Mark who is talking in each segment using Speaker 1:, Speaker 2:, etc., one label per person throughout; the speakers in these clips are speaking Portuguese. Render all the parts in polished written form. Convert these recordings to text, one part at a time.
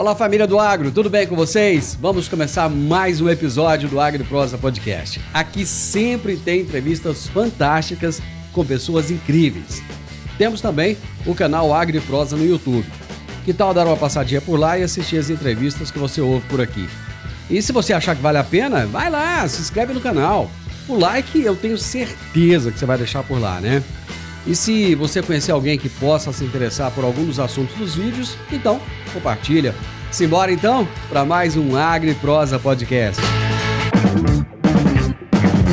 Speaker 1: Fala, família do Agro, tudo bem com vocês? Vamos começar mais um episódio do AgriProsa Podcast. Aqui sempre tem entrevistas fantásticas com pessoas incríveis. Temos também o canal AgriProsa no YouTube. Que tal dar uma passadinha por lá e assistir as entrevistas que você ouve por aqui? E se você achar que vale a pena, vai lá, se inscreve no canal. O like eu tenho certeza que você vai deixar por lá, né? E se você conhecer alguém que possa se interessar por algum dos assuntos dos vídeos, então compartilha. Simbora então para mais um AgriProsa Podcast.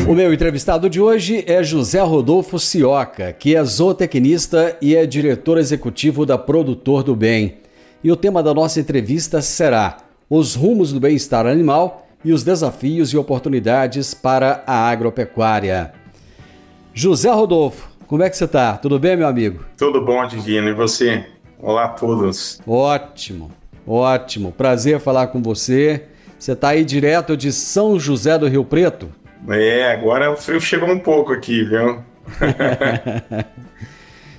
Speaker 1: O meu entrevistado de hoje é José Rodolfo Cioca, que é zootecnista e é diretor executivo da Produtor do Bem. E o tema da nossa entrevista será os rumos do bem-estar animal e os desafios e oportunidades para a agropecuária. José Rodolfo, como é que você está? Tudo bem, meu amigo?
Speaker 2: Tudo bom, Divino. E você? Olá a todos.
Speaker 1: Ótimo, ótimo. Prazer falar com você. Você está aí direto de São José do Rio Preto?
Speaker 2: Agora o frio chegou um pouco aqui, viu?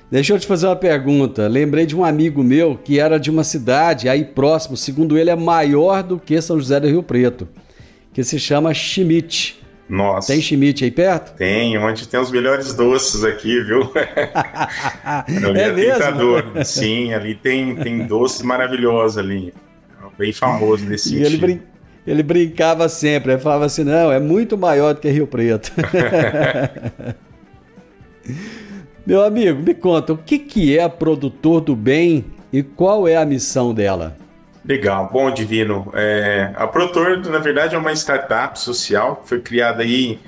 Speaker 1: Deixa eu te fazer uma pergunta. Lembrei de um amigo meu que era de uma cidade aí próximo, segundo ele é maior do que São José do Rio Preto, que se chama Schmidt.
Speaker 2: Nossa.
Speaker 1: Tem Schmidt aí perto?
Speaker 2: Tem, onde tem os melhores doces aqui, viu? Ali
Speaker 1: é mesmo?
Speaker 2: Tentador. Sim, ali tem doces maravilhosos ali. Bem famoso nesse sentido.
Speaker 1: E ele brincava sempre, ele falava assim, não, é muito maior do que Rio Preto. Meu amigo, me conta, o que é a Produtor do Bem e qual é a missão dela?
Speaker 2: Legal, bom, Divino. A Produtor, na verdade, é uma startup social que foi criada aí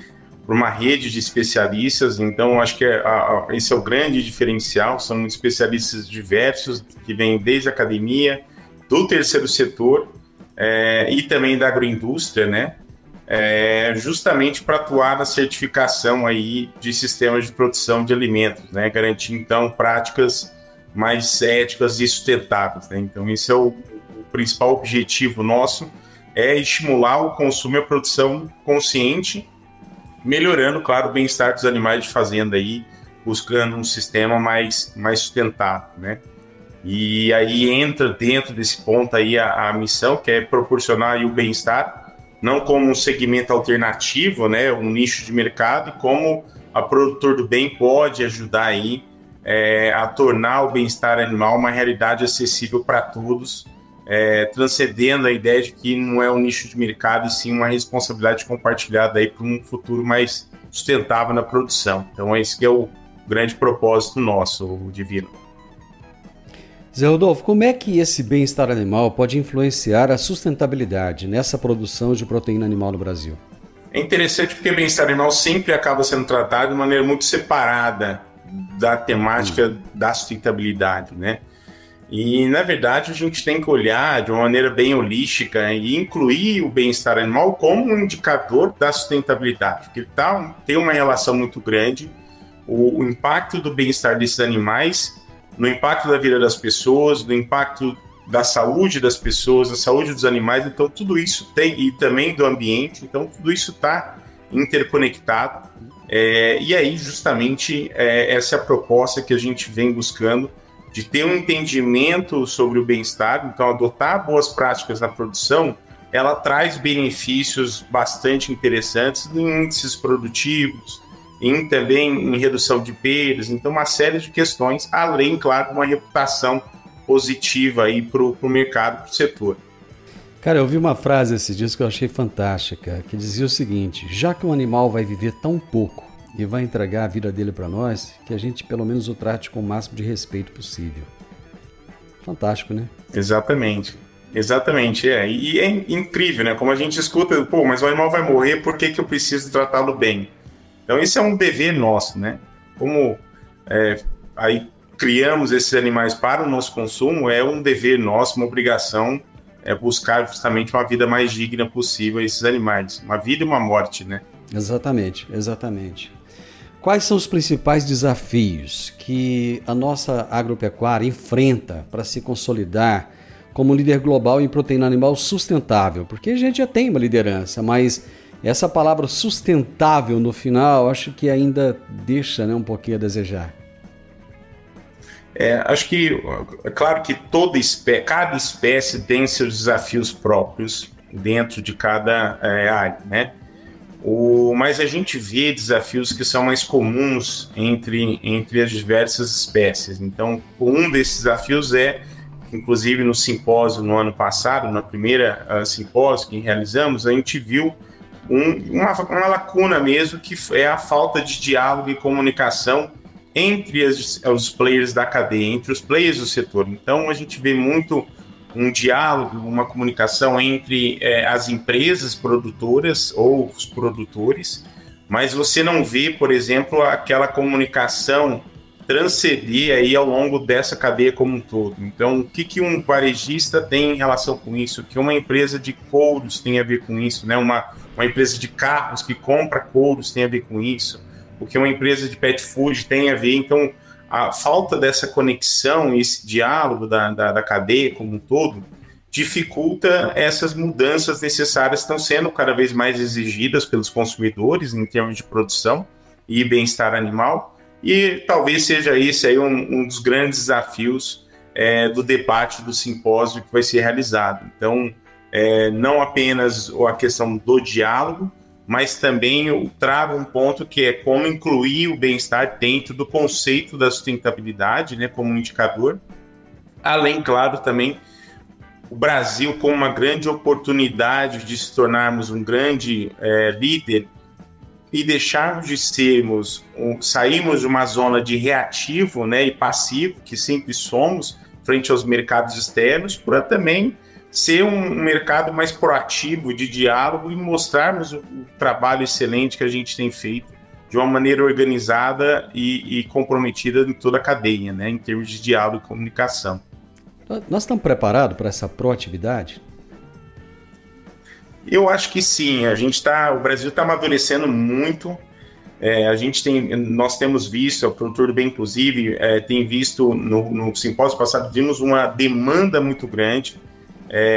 Speaker 2: por uma rede de especialistas, então acho que esse é o grande diferencial, são especialistas diversos que vêm desde a academia, do terceiro setor e também da agroindústria, né? Justamente para atuar na certificação aí de sistemas de produção de alimentos, né? Garantir, então, práticas mais éticas e sustentáveis, né? Então, esse é o principal objetivo nosso, é estimular o consumo e a produção consciente, melhorando, claro, o bem-estar dos animais de fazenda aí, buscando um sistema mais sustentável, né? E aí entra dentro desse ponto aí a missão, que é proporcionar aí o bem-estar, não como um segmento alternativo, né, um nicho de mercado, e como a Produtor do Bem pode ajudar aí a tornar o bem-estar animal uma realidade acessível para todos, transcendendo a ideia de que não é um nicho de mercado, e sim uma responsabilidade compartilhada aí para um futuro mais sustentável na produção. Então esse que é o grande propósito nosso, o Divino.
Speaker 1: Zé Rodolfo, como é que esse bem-estar animal pode influenciar a sustentabilidade nessa produção de proteína animal no Brasil?
Speaker 2: É interessante porque o bem-estar animal sempre acaba sendo tratado de maneira muito separada da temática da sustentabilidade, né? E, na verdade, a gente tem que olhar de uma maneira bem holística e incluir o bem-estar animal como um indicador da sustentabilidade, porque tem uma relação muito grande, o impacto do bem-estar desses animais no impacto da vida das pessoas, no impacto da saúde das pessoas, da saúde dos animais, então tudo isso tem, e também do ambiente, então tudo isso está interconectado, e aí justamente essa é a proposta que a gente vem buscando, de ter um entendimento sobre o bem-estar, então adotar boas práticas na produção, ela traz benefícios bastante interessantes em índices produtivos, também em redução de perdas, então uma série de questões, além, claro, de uma reputação positiva aí para o mercado, para o setor.
Speaker 1: Cara, eu vi uma frase esses dias que eu achei fantástica, que dizia o seguinte: já que um animal vai viver tão pouco e vai entregar a vida dele para nós, que a gente pelo menos o trate com o máximo de respeito possível. Fantástico, né?
Speaker 2: Exatamente. E é incrível, né? Como a gente escuta, mas o animal vai morrer, por que eu preciso tratá-lo bem? Então, esse é um dever nosso, né? Como aí criamos esses animais para o nosso consumo, é um dever nosso, uma obrigação, buscar justamente uma vida mais digna possível a esses animais. Uma vida e uma morte, né?
Speaker 1: Exatamente. Quais são os principais desafios que a nossa agropecuária enfrenta para se consolidar como líder global em proteína animal sustentável? Porque a gente já tem uma liderança, mas essa palavra sustentável no final, acho que ainda deixa, né, um pouquinho a desejar.
Speaker 2: Acho que é claro que cada espécie tem seus desafios próprios dentro de cada área, né? Mas a gente vê desafios que são mais comuns entre as diversas espécies. Então, um desses desafios inclusive no simpósio no ano passado, na primeira simpósio que realizamos, a gente viu uma lacuna mesmo, que é a falta de diálogo e comunicação entre os players da cadeia, entre os players do setor. Então, a gente vê muito um diálogo, uma comunicação entre as empresas produtoras ou os produtores, mas você não vê, por exemplo, aquela comunicação transcender aí ao longo dessa cadeia como um todo. Então, o que um varejista tem em relação com isso? O que uma empresa de couros tem a ver com isso? Né? Uma empresa de carros que compra couros tem a ver com isso? O que uma empresa de pet food tem a ver? Então, a falta dessa conexão, esse diálogo da cadeia como um todo, dificulta essas mudanças necessárias que estão sendo cada vez mais exigidas pelos consumidores em termos de produção e bem-estar animal, e talvez seja esse aí um dos grandes desafios do debate do simpósio que vai ser realizado. Então, não apenas a questão do diálogo, mas também eu trago um ponto que é como incluir o bem-estar dentro do conceito da sustentabilidade, né, como um indicador. Além, claro, também o Brasil como uma grande oportunidade de se tornarmos um grande líder e deixarmos de sairmos de uma zona de reativo, né, e passivo, que sempre somos, frente aos mercados externos, para também ser um mercado mais proativo de diálogo e mostrarmos o trabalho excelente que a gente tem feito de uma maneira organizada e comprometida em toda a cadeia, né, em termos de diálogo e comunicação.
Speaker 1: Nós estamos preparados para essa proatividade?
Speaker 2: Eu acho que sim. O Brasil está amadurecendo muito. Nós temos visto, o produtor do bem, inclusive, tem visto no simpósio passado, vimos uma demanda muito grande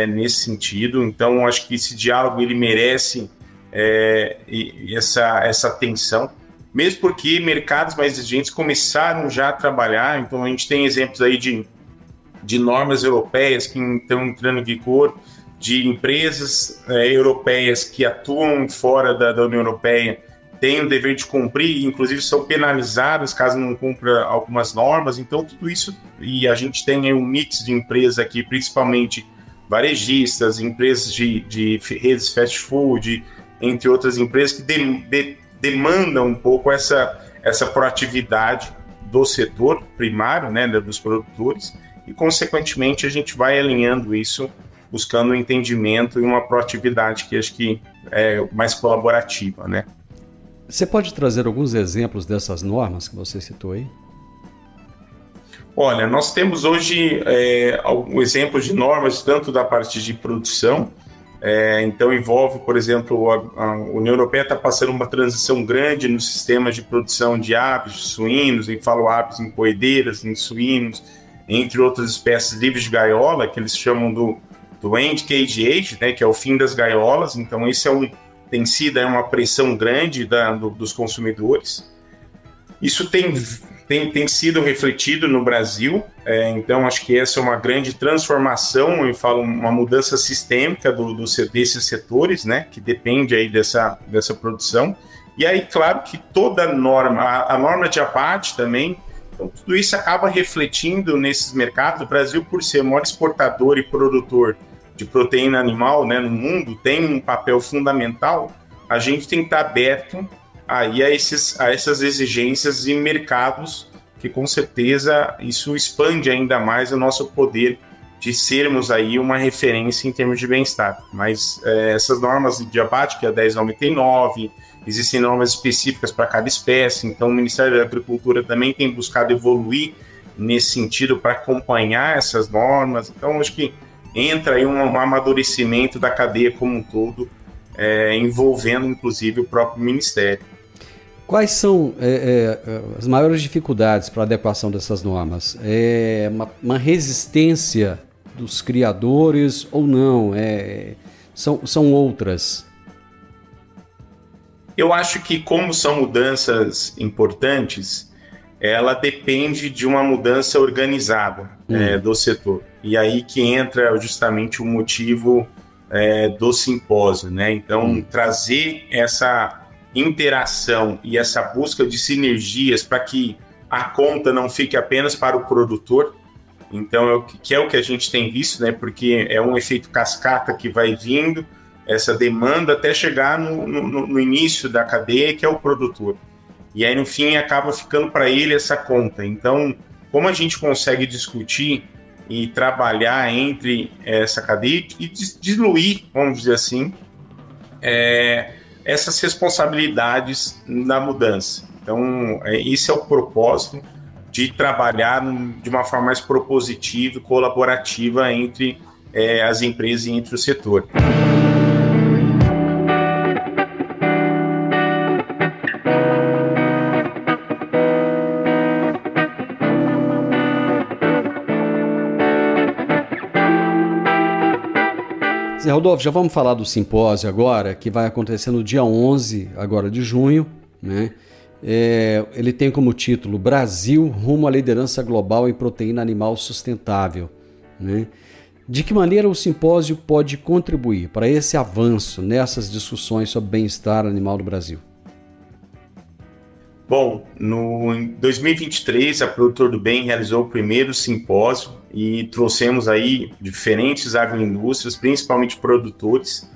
Speaker 2: nesse sentido. Então, acho que esse diálogo ele merece essa atenção, mesmo porque mercados mais exigentes começaram já a trabalhar. Então, a gente tem exemplos aí de normas europeias que estão entrando em vigor, de empresas europeias que atuam fora da União Europeia, têm o dever de cumprir, inclusive são penalizadas caso não cumpra algumas normas. Então, tudo isso, e a gente tem aí um mix de empresas aqui, principalmente varejistas, empresas de redes fast food, entre outras empresas, que demandam um pouco essa proatividade do setor primário, né, dos produtores, e, consequentemente, a gente vai alinhando isso, buscando um entendimento e uma proatividade que acho que é mais colaborativa, né?
Speaker 1: Você pode trazer alguns exemplos dessas normas que você citou aí?
Speaker 2: Olha, nós temos hoje exemplos de normas, tanto da parte de produção, então envolve, por exemplo, a União Europeia está passando uma transição grande no sistema de produção de aves, de suínos, e falo aves em poedeiras, em suínos, entre outras espécies livres de gaiola, que eles chamam do end cage age, né, que é o fim das gaiolas. Então, esse tem sido uma pressão grande dos consumidores. Isso tem sido refletido no Brasil, então acho que essa é uma grande transformação, eu falo uma mudança sistêmica desses setores, né, que depende aí dessa produção. E aí, claro que toda norma, a norma de abate também, então tudo isso acaba refletindo nesses mercados. O Brasil, por ser o maior exportador e produtor de proteína animal, né, no mundo, tem um papel fundamental. A gente tem que estar aberto aí a essas exigências em mercados que, com certeza, isso expande ainda mais o nosso poder de sermos aí uma referência em termos de bem-estar. Mas essas normas de abate, que é a 1099, existem normas específicas para cada espécie, então o Ministério da Agricultura também tem buscado evoluir nesse sentido para acompanhar essas normas. Então, acho que entra aí um amadurecimento da cadeia como um todo, envolvendo, inclusive, o próprio Ministério.
Speaker 1: Quais são as maiores dificuldades para a adequação dessas normas? É uma resistência dos criadores ou não? São outras?
Speaker 2: Eu acho que, como são mudanças importantes, ela depende de uma mudança organizada do setor. E aí que entra justamente o motivo do simpósio, né? Então, trazer essa interação e essa busca de sinergias para que a conta não fique apenas para o produtor. Então, que é o que a gente tem visto, né? Porque é um efeito cascata que vai vindo, essa demanda, até chegar no início da cadeia, que é o produtor. E aí, no fim, acaba ficando para ele essa conta. Então, como a gente consegue discutir e trabalhar entre essa cadeia e diluir, vamos dizer assim, essas responsabilidades na mudança. Então, esse é o propósito de trabalhar de uma forma mais propositiva e colaborativa entre as empresas e entre o setor.
Speaker 1: Zé Rodolfo, já vamos falar do simpósio agora, que vai acontecer no dia 11 agora de junho, né? Ele tem como título Brasil rumo à liderança global em proteína animal sustentável, né? De que maneira o simpósio pode contribuir para esse avanço nessas discussões sobre bem-estar animal no Brasil?
Speaker 2: Bom, em 2023, a Produtor do Bem realizou o primeiro simpósio e trouxemos aí diferentes agroindústrias, principalmente produtores,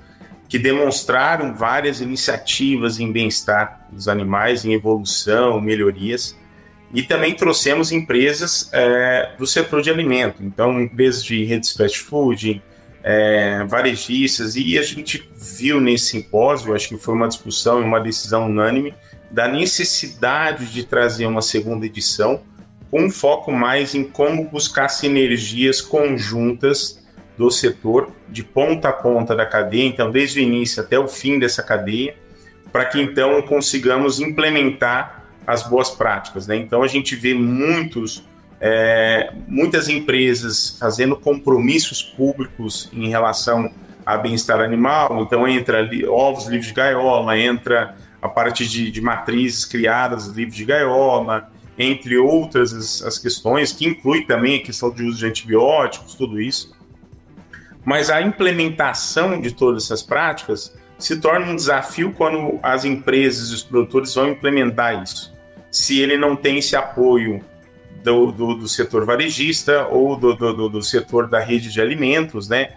Speaker 2: que demonstraram várias iniciativas em bem-estar dos animais, em evolução, melhorias, e também trouxemos empresas do setor de alimento, então empresas de redes fast food, varejistas, e a gente viu nesse simpósio, acho que foi uma discussão e uma decisão unânime, da necessidade de trazer uma segunda edição com um foco mais em como buscar sinergias conjuntas do setor, de ponta a ponta da cadeia, então desde o início até o fim dessa cadeia, para que então consigamos implementar as boas práticas, né? Então a gente vê muitas empresas fazendo compromissos públicos em relação a bem-estar animal, então entra ovos livres de gaiola, entra a parte de matrizes criadas livres de gaiola, entre outras as questões, que inclui também a questão de uso de antibióticos, tudo isso. Mas a implementação de todas essas práticas se torna um desafio quando as empresas e os produtores vão implementar isso. Se ele não tem esse apoio do setor varejista ou do setor da rede de alimentos, né?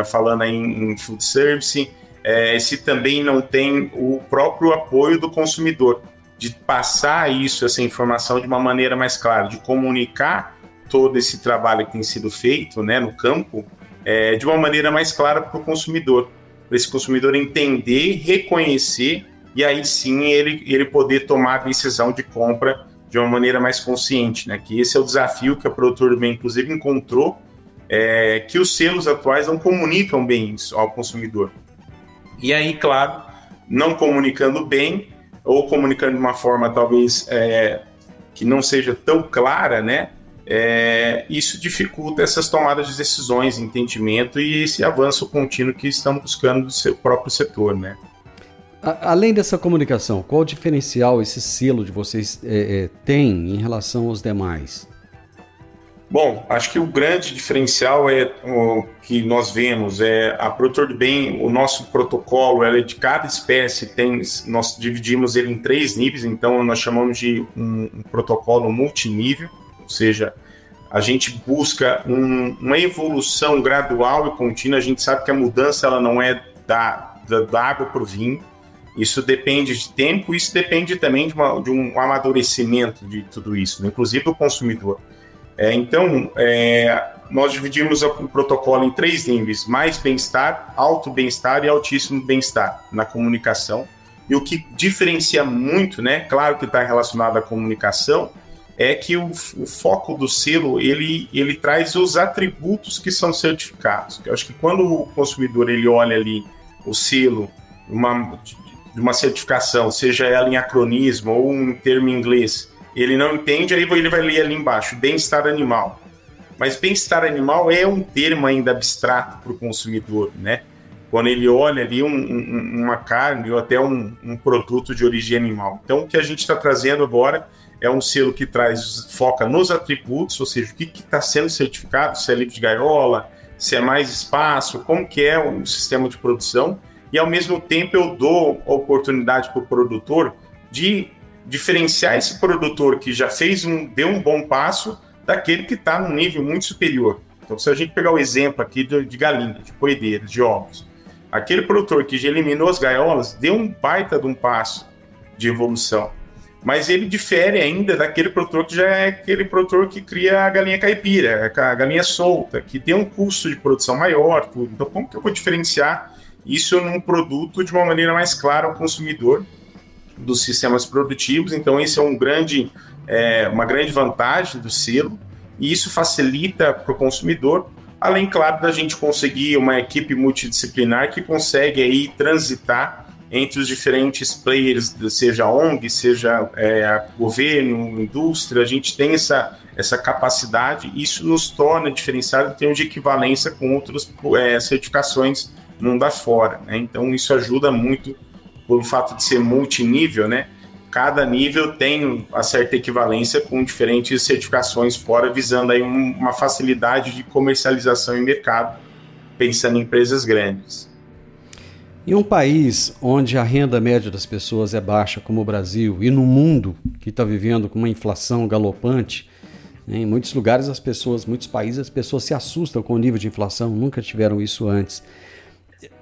Speaker 2: Falando aí em food service, se também não tem o próprio apoio do consumidor, de passar essa informação de uma maneira mais clara, de comunicar todo esse trabalho que tem sido feito, né, no campo, de uma maneira mais clara para o consumidor, para esse consumidor entender, reconhecer, e aí sim ele poder tomar a decisão de compra de uma maneira mais consciente, né, que esse é o desafio que a Produtor do Bem, inclusive, encontrou, que os selos atuais não comunicam bem isso ao consumidor. E aí, claro, não comunicando bem, ou comunicando de uma forma talvez que não seja tão clara, né? Isso dificulta essas tomadas de decisões, entendimento e esse avanço contínuo que estamos buscando do seu próprio setor, né?
Speaker 1: Além dessa comunicação, qual o diferencial esse selo de vocês tem em relação aos demais?
Speaker 2: Bom, acho que o grande diferencial o que nós vemos a Produtor do Bem, o nosso protocolo, de cada espécie nós dividimos ele em 3 níveis, então nós chamamos de um protocolo multinível, ou seja, a gente busca uma evolução gradual e contínua. A gente sabe que a mudança ela não é da água para o vinho, isso depende de tempo, isso depende também de um amadurecimento de tudo isso, né? Inclusive do consumidor. Então, nós dividimos o protocolo em 3 níveis: mais bem-estar, alto bem-estar e altíssimo bem-estar na comunicação. E o que diferencia muito, né, claro que está relacionado à comunicação, é que o foco do selo, ele traz os atributos que são certificados. Eu acho que quando o consumidor ele olha ali o selo de uma certificação, seja ela em acronismo ou em termo em inglês, ele não entende, aí ele vai ler ali embaixo, bem-estar animal. Mas bem-estar animal é um termo ainda abstrato para o consumidor, né? quando ele olha ali uma carne ou até um produto de origem animal. Então, o que a gente está trazendo agora é um selo que foca nos atributos, ou seja, o que está sendo certificado, se é livre de gaiola, se é mais espaço, como que é o sistema de produção, e ao mesmo tempo eu dou a oportunidade para o produtor de diferenciar esse produtor que já deu um bom passo daquele que está num nível muito superior. Então, se a gente pegar o exemplo aqui de galinha, de poedeiras, de ovos, aquele produtor que já eliminou as gaiolas deu um baita de um passo de evolução. Mas ele difere ainda daquele produtor que já é aquele produtor que cria a galinha caipira, a galinha solta, que tem um custo de produção maior, tudo. Então, como que eu vou diferenciar isso num produto de uma maneira mais clara ao consumidor dos sistemas produtivos? Então, esse é uma grande vantagem do selo, e isso facilita para o consumidor, além, claro, da gente conseguir uma equipe multidisciplinar que consegue aí transitar entre os diferentes players, seja ONG, seja governo, indústria. A gente tem essa capacidade, e isso nos torna diferenciado em termos de equivalência com outras certificações mundo afora, né? Então, isso ajuda muito pelo fato de ser multinível, né? Cada nível tem uma certa equivalência com diferentes certificações fora, visando aí uma facilidade de comercialização em mercado, pensando em empresas grandes.
Speaker 1: Em um país onde a renda média das pessoas é baixa, como o Brasil, e no mundo que está vivendo com uma inflação galopante, em muitos lugares, muitos países, as pessoas se assustam com o nível de inflação, nunca tiveram isso antes.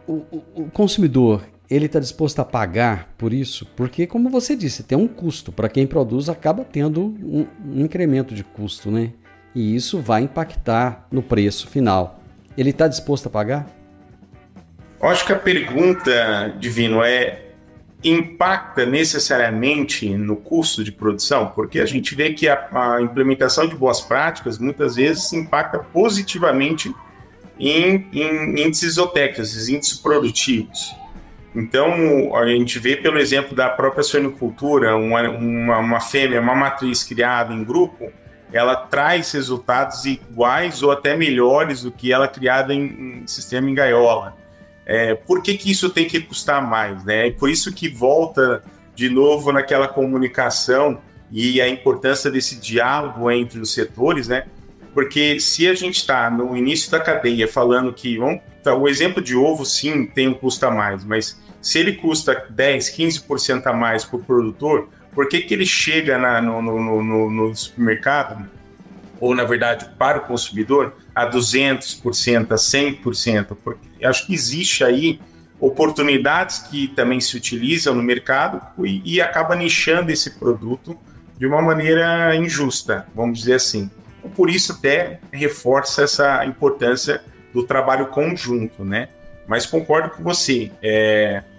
Speaker 1: O consumidor, ele está disposto a pagar por isso? Porque, como você disse, tem um custo. Para quem produz, acaba tendo um incremento de custo, né? E isso vai impactar no preço final. Ele está disposto a pagar?
Speaker 2: Eu acho que a pergunta, Divino, impacta necessariamente no custo de produção? Porque a gente vê que a implementação de boas práticas muitas vezes impacta positivamente em índices zootécnicos, esses índices produtivos. Então, a gente vê pelo exemplo da própria suinocultura, uma fêmea, uma matriz criada em grupo, ela traz resultados iguais ou até melhores do que ela criada em sistema em gaiola. Por que isso tem que custar mais, né? É por isso que volta de novo naquela comunicação e a importância desse diálogo entre os setores, né? Porque se a gente está no início da cadeia falando que o exemplo de ovo, sim, tem um custo a mais, mas se ele custa 10%, 15% a mais para o produtor, por que ele chega no supermercado, ou na verdade para o consumidor, a 200%, a 100%? Porque acho que existe aí oportunidades que também se utilizam no mercado e acaba nichando esse produto de uma maneira injusta, vamos dizer assim. Por isso até reforça essa importância do trabalho conjunto, né? Mas concordo com você,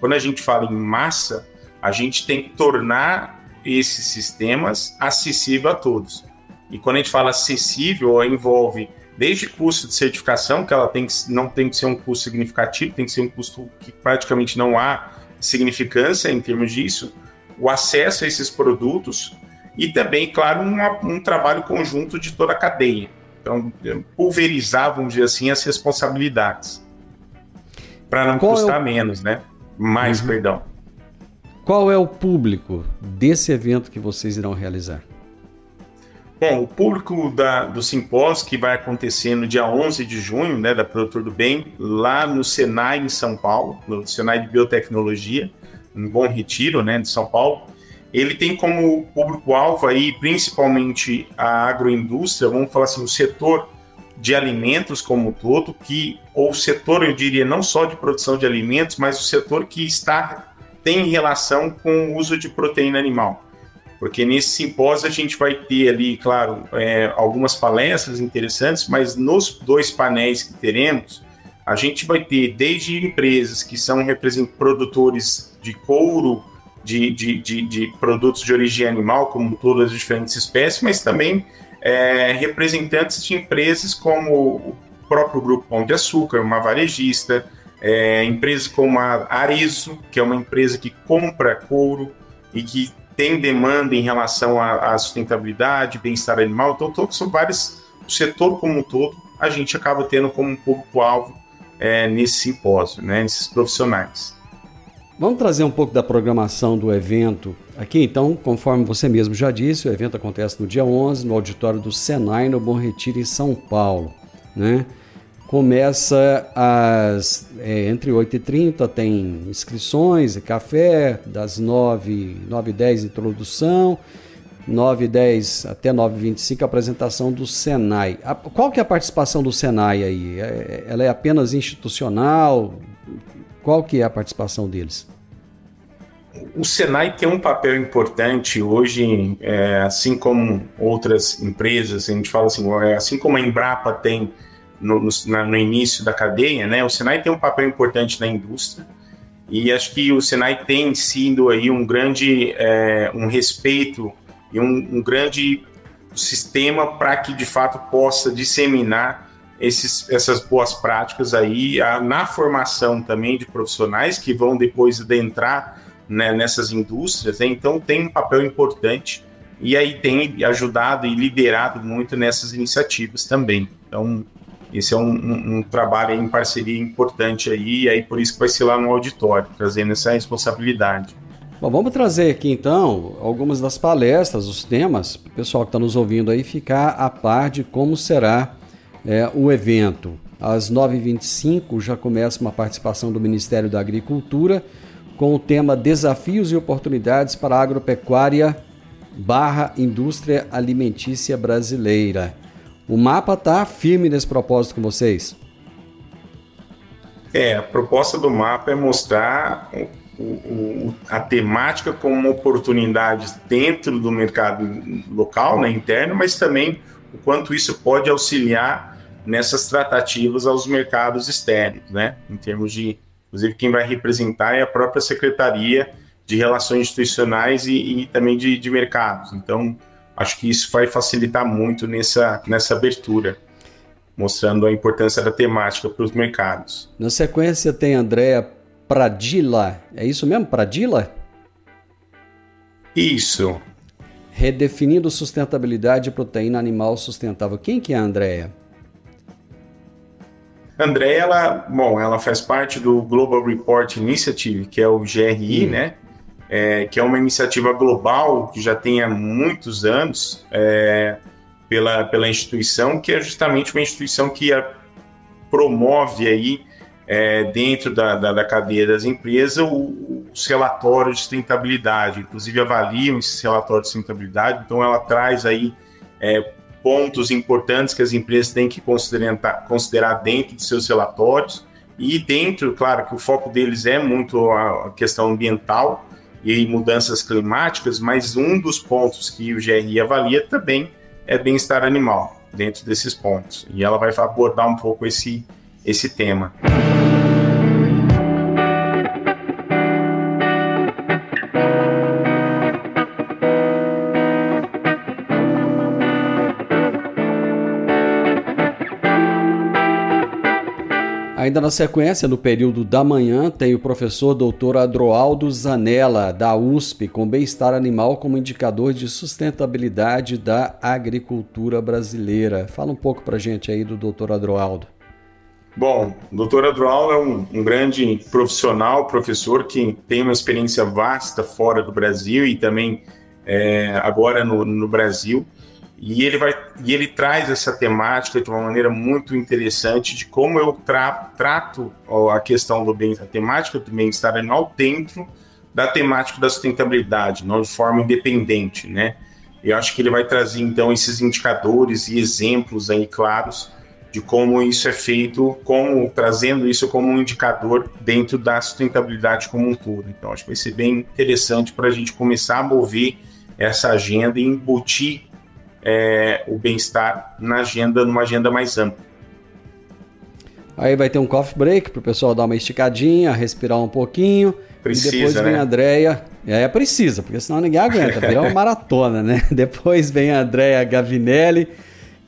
Speaker 2: quando a gente fala em massa, a gente tem que tornar esses sistemas acessíveis a todos. E quando a gente fala acessível, envolve desde custo de certificação, que ela não tem que ser um custo significativo, tem que ser um custo que praticamente não há significância em termos disso, o acesso a esses produtos e também, claro, um trabalho conjunto de toda a cadeia. Então, pulverizar, vamos dizer assim, as responsabilidades. Para não custar menos, né? Mais, perdão.
Speaker 1: Qual é o público desse evento que vocês irão realizar?
Speaker 2: Bom, o público do simpósio, que vai acontecer no dia 11 de junho, né, da Produtor do Bem, lá no Senai, em São Paulo, no Senai de Biotecnologia, em Bom Retiro, né, de São Paulo. Ele tem como público-alvo aí, principalmente a agroindústria, vamos falar assim, o setor de alimentos como um todo, ou o setor, eu diria, não só de produção de alimentos, mas o setor que tem relação com o uso de proteína animal. Porque nesse simpósio a gente vai ter ali, claro, algumas palestras interessantes, mas nos 2 painéis que teremos, a gente vai ter desde empresas que são produtores de couro, de produtos de origem animal, como todas as diferentes espécies, mas também representantes de empresas como o próprio Grupo Pão de Açúcar, uma varejista, empresas como a Arezzo, que é uma empresa que compra couro e que tem demanda em relação à sustentabilidade, bem-estar animal. Então, todos são vários, o setor como um todo, a gente acaba tendo como um público-alvo nesse simpósio, né, nesses profissionais.
Speaker 1: Vamos trazer um pouco da programação do evento aqui, então, conforme você mesmo já disse, o evento acontece no dia 11, no auditório do Senai, no Bom Retiro, em São Paulo, né? Começa entre 8h30, tem inscrições e café, das 9h10 introdução, 9h10 até 9h25 apresentação do Senai. Qual que é a participação do Senai aí? Ela é apenas institucional? Qual que é a participação deles?
Speaker 2: O Senai tem um papel importante hoje, assim como outras empresas, a gente fala assim, assim como a Embrapa tem no início da cadeia, né? O Senai tem um papel importante na indústria e acho que o Senai tem sido aí um grande um respeito e um grande sistema para que de fato possa disseminar essas boas práticas aí na formação também de profissionais que vão depois adentrar, né, nessas indústrias, né? Então tem um papel importante e aí tem ajudado e liderado muito nessas iniciativas também. Então esse é um trabalho em parceria importante aí, e aí por isso que vai ser lá no auditório, trazendo essa responsabilidade.
Speaker 1: Bom, vamos trazer aqui então algumas das palestras, os temas, para o pessoal que está nos ouvindo aí ficar a par de como será o evento. Às 9h25 já começa uma participação do Ministério da Agricultura com o tema Desafios e Oportunidades para a Agropecuária / Indústria Alimentícia Brasileira. O mapa está firme nesse propósito com vocês?
Speaker 2: A proposta do mapa é mostrar a temática como oportunidades dentro do mercado local, né, interno, mas também o quanto isso pode auxiliar nessas tratativas aos mercados externos, né? Em termos de, inclusive, quem vai representar é a própria Secretaria de Relações Institucionais e também de mercados. Então, acho que isso vai facilitar muito nessa abertura, mostrando a importância da temática para os mercados.
Speaker 1: Na sequência tem Andréa Pradilla, é isso mesmo, Pradilla?
Speaker 2: Isso.
Speaker 1: Redefinindo sustentabilidade e proteína animal sustentável. Quem que é a Andréa?
Speaker 2: Andréa, ela faz parte do Global Report Initiative, que é o GRI, né? Que é uma iniciativa global que já tem há muitos anos pela instituição, que é justamente uma instituição que promove aí, dentro da cadeia das empresas os relatórios de sustentabilidade, inclusive avaliam esses relatórios de sustentabilidade, então ela traz aí pontos importantes que as empresas têm que considerar dentro de seus relatórios, e dentro, claro, que o foco deles é muito a questão ambiental e mudanças climáticas, mas um dos pontos que o GRI avalia também é bem-estar animal, dentro desses pontos, e ela vai abordar um pouco esse tema.
Speaker 1: Ainda na sequência, no período da manhã, tem o professor Dr. Adroaldo Zanella, da USP, com bem-estar animal como indicador de sustentabilidade da agricultura brasileira. Fala um pouco pra gente aí do Dr. Adroaldo.
Speaker 2: Bom, o Dr. Adroaldo é um grande profissional, professor que tem uma experiência vasta fora do Brasil e também agora no Brasil. E ele traz essa temática de uma maneira muito interessante de como eu trato a questão a temática do bem-estar animal dentro da temática da sustentabilidade, não de forma independente, né? Eu acho que ele vai trazer, então, esses indicadores e exemplos aí claros de como isso é feito, trazendo isso como um indicador dentro da sustentabilidade como um todo. Então, acho que vai ser bem interessante para a gente começar a mover essa agenda e embutir o bem-estar numa agenda mais ampla.
Speaker 1: Aí vai ter um coffee break para o pessoal dar uma esticadinha, respirar um pouquinho.
Speaker 2: Precisa,
Speaker 1: e depois vem a Andréa. Precisa, porque senão ninguém aguenta, virar uma maratona, né? Depois vem a Andréa Gavinelli,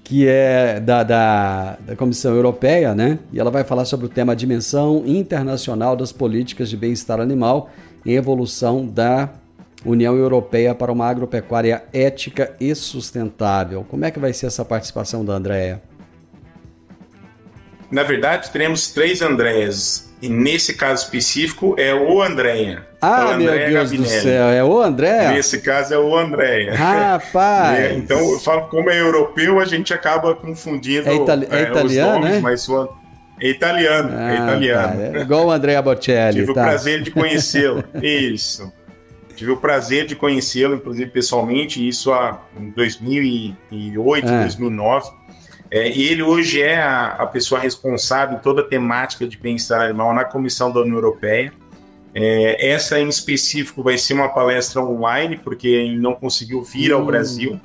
Speaker 1: que é da Comissão Europeia, né? E ela vai falar sobre o tema Dimensão Internacional das Políticas de Bem-Estar Animal em Evolução da União Europeia para uma Agropecuária Ética e Sustentável. Como é que vai ser essa participação da Andréa?
Speaker 2: Na verdade, teremos 3 Andréas. E nesse caso específico é o Andréia.
Speaker 1: Ah, meu Deus do céu, é o Andréia?
Speaker 2: Nesse caso é o Andréia.
Speaker 1: Rapaz!
Speaker 2: Então, eu falo, como é europeu, a gente acaba confundindo
Speaker 1: italiano,
Speaker 2: os nomes,
Speaker 1: né?
Speaker 2: Mas é italiano. É italiano.
Speaker 1: Tá. É igual o Andrea Bocelli.
Speaker 2: Tive o prazer de conhecê-lo. Isso. Tive o prazer de conhecê-lo, inclusive pessoalmente, isso em 2008, 2009. Ele hoje é a pessoa responsável em toda a temática de bem-estar animal na Comissão da União Europeia. Essa em específico vai ser uma palestra online, porque ele não conseguiu vir ao Brasil,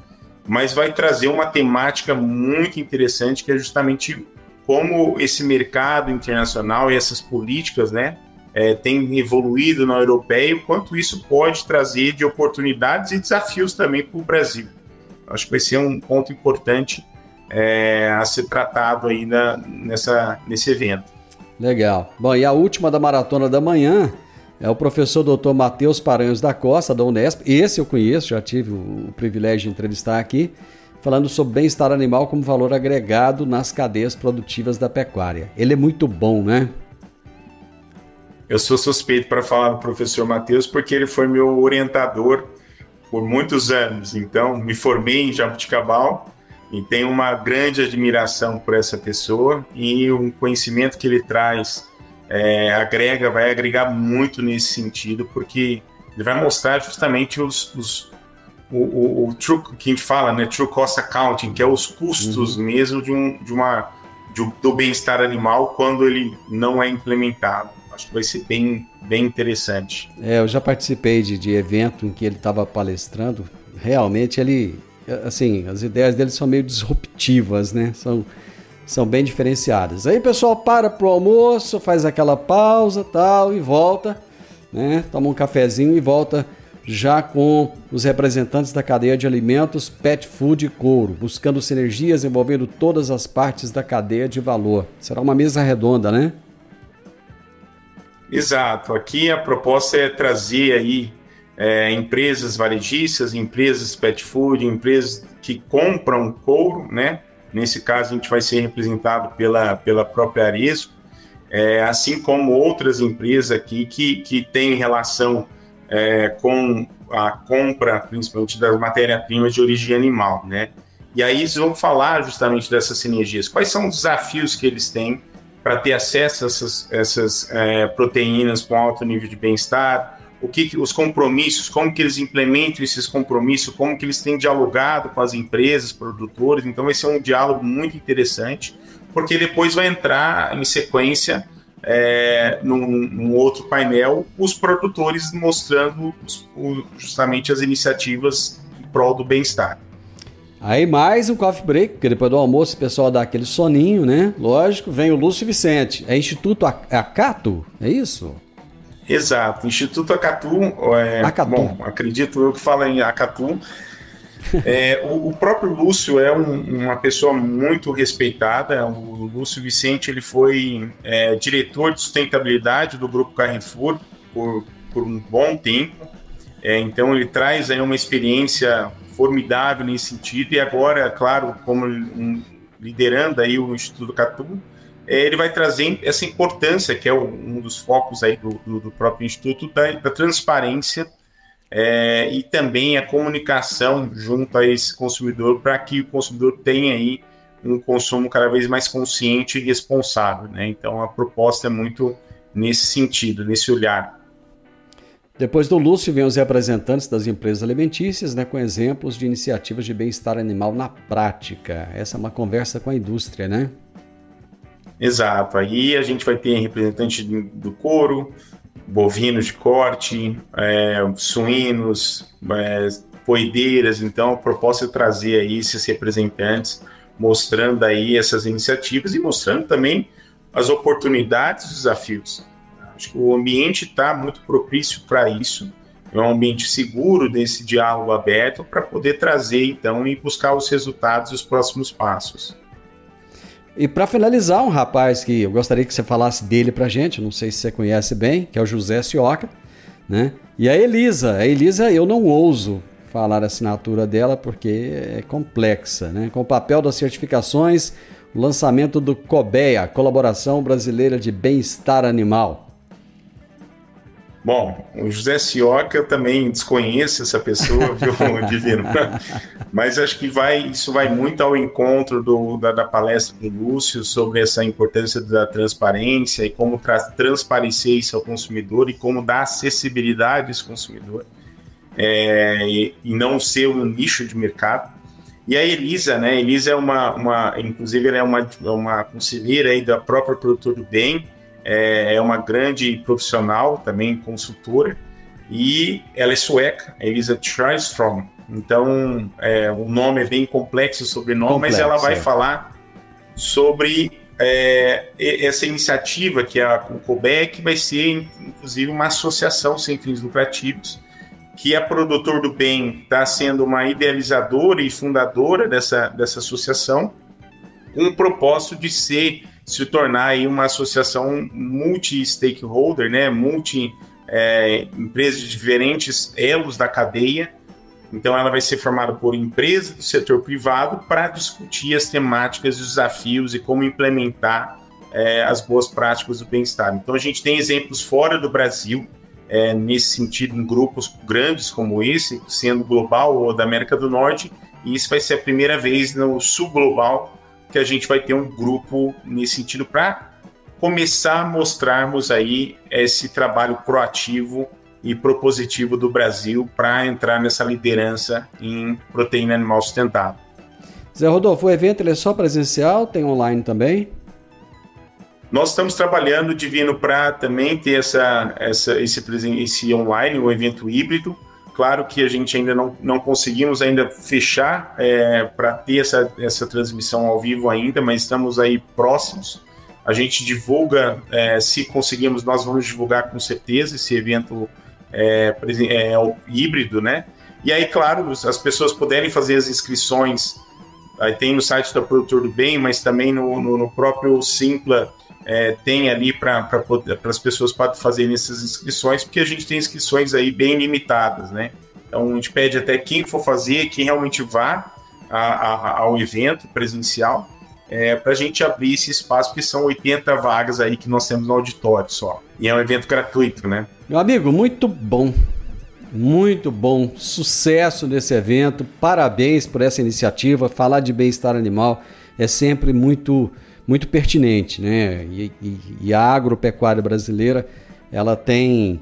Speaker 2: mas vai trazer uma temática muito interessante, que é justamente como esse mercado internacional e essas políticas, né, têm evoluído na europeia e o quanto isso pode trazer de oportunidades e desafios também para o Brasil. Acho que vai ser um ponto importante a ser tratado aí nesse evento.
Speaker 1: Legal. Bom, e a última da Maratona da Manhã é o professor Dr. Matheus Paranhos da Costa, da Unesp. Esse eu conheço, já tive o privilégio de entrevistar aqui, falando sobre bem-estar animal como valor agregado nas cadeias produtivas da pecuária. Ele é muito bom, né?
Speaker 2: Eu sou suspeito para falar do professor Matheus, porque ele foi meu orientador por muitos anos. Então, me formei em Jabuticabal, e tenho uma grande admiração por essa pessoa, e o conhecimento que ele traz vai agregar muito nesse sentido, porque ele vai mostrar justamente o true, que a gente fala, né, true cost accounting, que é os custos mesmo do bem-estar animal quando ele não é implementado. Acho que vai ser bem interessante.
Speaker 1: Eu já participei de evento em que ele estava palestrando. Realmente ele... Assim, as ideias dele são meio disruptivas, né? São bem diferenciadas. Aí o pessoal para pro almoço, faz aquela pausa, tal, e volta, né? Toma um cafezinho e volta já com os representantes da cadeia de alimentos, pet food e couro, buscando sinergias envolvendo todas as partes da cadeia de valor. Será uma mesa redonda, né?
Speaker 2: Exato. Aqui a proposta é trazer aí empresas varejistas, empresas pet food, empresas que compram couro, né? Nesse caso, a gente vai ser representado pela própria Arezzo, assim como outras empresas aqui que têm relação com a compra, principalmente das matérias-primas de origem animal, né? E aí eles vão falar justamente dessas sinergias. Quais são os desafios que eles têm para ter acesso a essas proteínas com alto nível de bem-estar? Os compromissos, como que eles implementam esses compromissos, como que eles têm dialogado com as empresas, produtores. Então vai ser um diálogo muito interessante, porque depois vai entrar em sequência num outro painel, os produtores mostrando justamente as iniciativas em prol do bem-estar.
Speaker 1: Aí mais um coffee break, porque depois do almoço o pessoal dá aquele soninho, né? Lógico, vem o Lúcio Vicente. É Instituto Acato? É isso?
Speaker 2: Exato, Instituto Acatu, bom, acredito eu que fala em Acatu. O próprio Lúcio é uma pessoa muito respeitada. O Lúcio Vicente ele foi diretor de sustentabilidade do Grupo Carrefour por um bom tempo. Então ele traz aí uma experiência formidável nesse sentido, e agora, claro, como liderando aí o Instituto Acatu, ele vai trazer essa importância, que é um dos focos aí do próprio Instituto, da transparência e também a comunicação junto a esse consumidor, para que o consumidor tenha aí um consumo cada vez mais consciente e responsável, né? Então a proposta é muito nesse sentido, nesse olhar.
Speaker 1: Depois do Lúcio vem os representantes das empresas alimentícias, né, com exemplos de iniciativas de bem-estar animal na prática. Essa é uma conversa com a indústria, né?
Speaker 2: Exato, aí a gente vai ter representante do couro, bovinos de corte, suínos, poideiras. Então a proposta é trazer aí esses representantes, mostrando aí essas iniciativas e mostrando também as oportunidades e os desafios. Acho que o ambiente está muito propício para isso, é um ambiente seguro desse diálogo aberto para poder trazer então e buscar os resultados e os próximos passos.
Speaker 1: E para finalizar, um rapaz que eu gostaria que você falasse dele pra gente, não sei se você conhece bem, que é o José Sioca, né? E a Elisa eu não ouso falar a assinatura dela porque é complexa, né? Com o papel das certificações, lançamento do COBEA, Colaboração Brasileira de Bem-Estar Animal.
Speaker 2: Bom, o José Sioca, eu também desconheço essa pessoa, viu, Divino? Mas acho que isso vai muito ao encontro da palestra do Lúcio sobre essa importância da transparência e como transparecer isso ao consumidor e como dar acessibilidade a esse consumidor e não ser um nicho de mercado. E a Elisa, né? Elisa é inclusive ela é uma conselheira aí da própria Produtor do Bem, é uma grande profissional, também consultora, e ela é sueca, Elisa Tjärnström. Então, o nome é bem complexo, o sobrenome, mas ela vai falar sobre essa iniciativa que é o COBEA, que vai ser, inclusive, uma associação sem fins lucrativos, que a Produtor do Bem está sendo uma idealizadora e fundadora dessa associação, com o propósito de se tornar aí uma associação multi-stakeholder, né? Empresas de diferentes elos da cadeia. Então, ela vai ser formada por empresas do setor privado para discutir as temáticas, os desafios e como implementar as boas práticas do bem-estar. Então, a gente tem exemplos fora do Brasil, nesse sentido, em grupos grandes como esse, sendo global ou da América do Norte, e isso vai ser a primeira vez no sul global que a gente vai ter um grupo nesse sentido para começar a mostrarmos aí esse trabalho proativo e propositivo do Brasil para entrar nessa liderança em proteína animal sustentável.
Speaker 1: Zé Rodolfo, o evento ele é só presencial, tem online também?
Speaker 2: Nós estamos trabalhando, Divino, para também ter esse online, um evento híbrido. Claro que a gente ainda não conseguimos ainda fechar para ter essa transmissão ao vivo ainda, mas estamos aí próximos. A gente divulga, se conseguirmos, nós vamos divulgar com certeza esse evento híbrido, né? E aí, claro, as pessoas puderem fazer as inscrições, aí tem no site da Produtor do Bem, mas também no próprio Simpla, tem ali para as pessoas fazerem essas inscrições, porque a gente tem inscrições aí bem limitadas, né? Então a gente pede até quem for fazer, quem realmente vá ao evento presencial, para a gente abrir esse espaço, porque são 80 vagas aí que nós temos no auditório só. E é um evento gratuito, né?
Speaker 1: Meu amigo, muito bom. Muito bom. Sucesso nesse evento. Parabéns por essa iniciativa. Falar de bem-estar animal é sempre muito pertinente, né? E a agropecuária brasileira, ela tem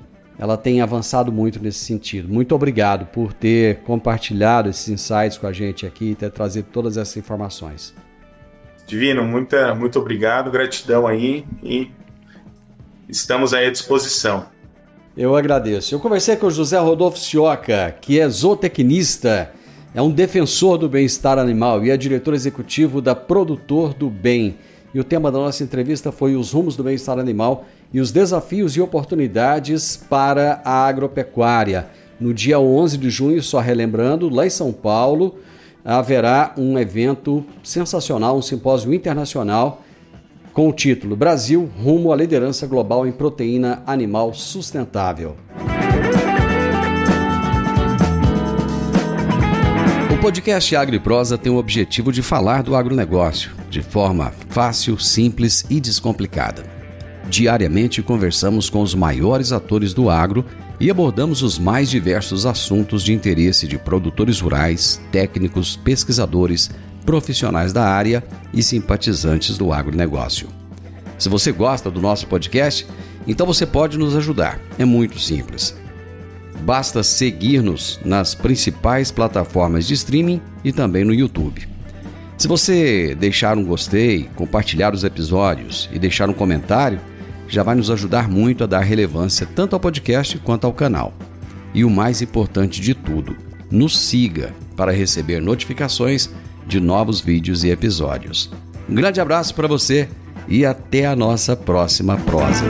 Speaker 1: avançado muito nesse sentido. Muito obrigado por ter compartilhado esses insights com a gente aqui e ter trazido todas essas informações.
Speaker 2: Divino, muito obrigado, gratidão aí e estamos aí à disposição.
Speaker 1: Eu agradeço. Eu conversei com o José Rodolfo Sioca, que é zootecnista, é um defensor do bem-estar animal e é diretor executivo da Produtor do Bem. E o tema da nossa entrevista foi os rumos do bem-estar animal e os desafios e oportunidades para a agropecuária. No dia 11 de junho, só relembrando, lá em São Paulo, haverá um evento sensacional, um simpósio internacional com o título Brasil rumo à liderança global em proteína animal sustentável. O podcast Agro e Prosa tem o objetivo de falar do agronegócio de forma fácil, simples e descomplicada. Diariamente conversamos com os maiores atores do agro e abordamos os mais diversos assuntos de interesse de produtores rurais, técnicos, pesquisadores, profissionais da área e simpatizantes do agronegócio. Se você gosta do nosso podcast, então você pode nos ajudar. É muito simples. Basta seguir-nos nas principais plataformas de streaming e também no YouTube. Se você deixar um gostei, compartilhar os episódios e deixar um comentário, já vai nos ajudar muito a dar relevância tanto ao podcast quanto ao canal. E o mais importante de tudo, nos siga para receber notificações de novos vídeos e episódios. Um grande abraço para você e até a nossa próxima prosa.